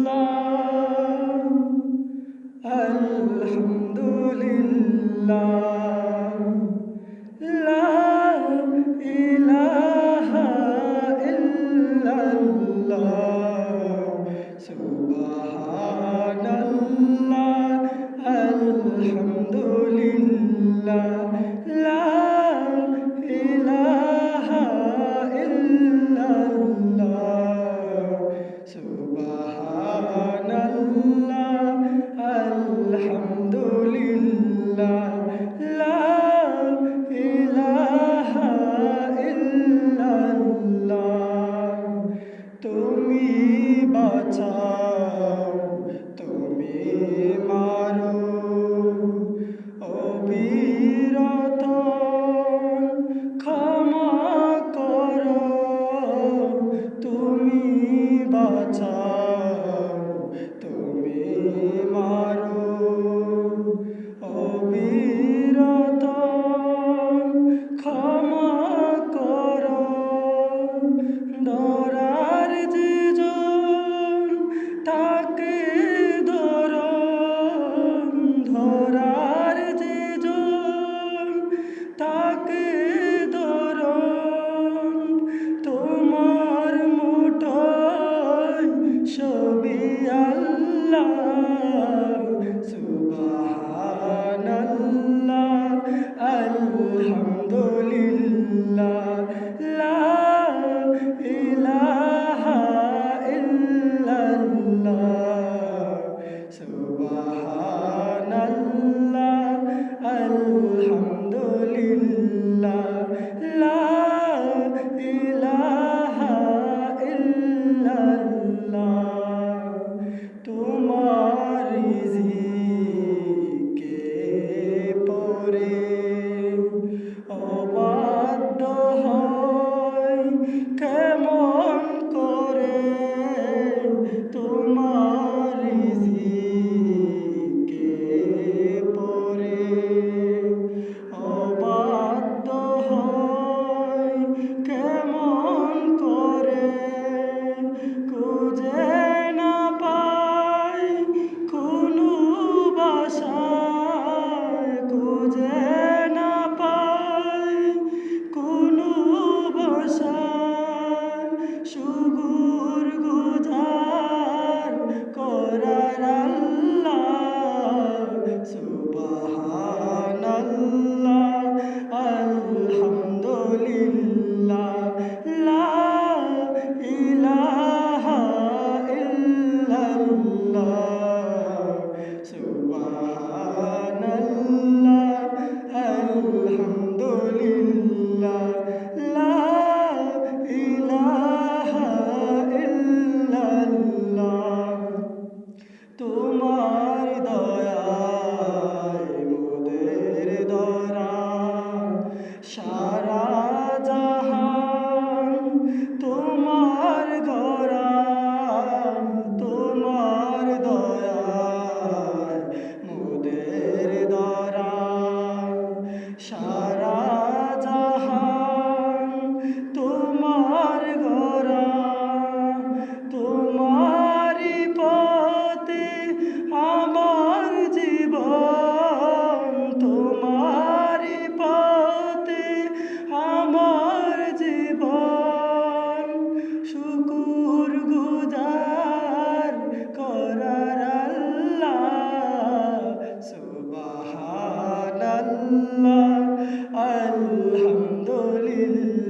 সুবহানাল্লাহ আলহামদুলিল্লাহ লা ইলাহা ইল্লাল্লাহ সুবহানাল্লাহ আলহামদুলিল্লাহ লা ইলাহা ইল্লাল্লাহ সুবহানাল্লাহ আলহামদুলিল্লাহ লা ইলাহা ইল্লাল্লাহ তুমি বাঁচাও তুমি মারো অবিরত ক্ষমা করো তুমি বাঁচাও তুমি মারো অবিরত ক্ষমা করো ধরার যেজন তাকে ধরো ধরার যেজন তাকে ধরো তোমার মুঠোয় সবই আল্লাহ সুবহানাল্লাহ আলহামদুলিল্লাহ লা ইলাহা ইল্লাল্লাহ সুবহানাল্লাহ আলহামদুলিল্লাহ লা ইলাহা ইল্লাল্লাহ তোমার রিজিকে পরে অবাধ্য হয় কেমন করে তোমার রিজিকে পরে অবাধ্য হয় কেমন করে খুঁজে না পাই কোনো বাসায় খুঁজে না পাই কোনো বাসায় শুকুর গুজার করার আল্লাহ সুবহানাল্লাহ আলহামদুলিল্লাহ লা ইলাহা ইল্লাল্লাহ সুবহানাল্লাহ আলহামদুলিল্লাহ লা ইলাহা ইল্লাল্লাহ তোমার দয়ায় মোদের ধরা সারা জাহান তোমার গড়া তোমার দয়ায় মোদের ধরা সারা জাহান তোমার গড়া তোমারি পথে আমার জীবন তোমারি পথে আমার জীবন শুকুর গুজার করার আল্লাহ সুবহানাল্লাহ আলহামদুলিল্লাহ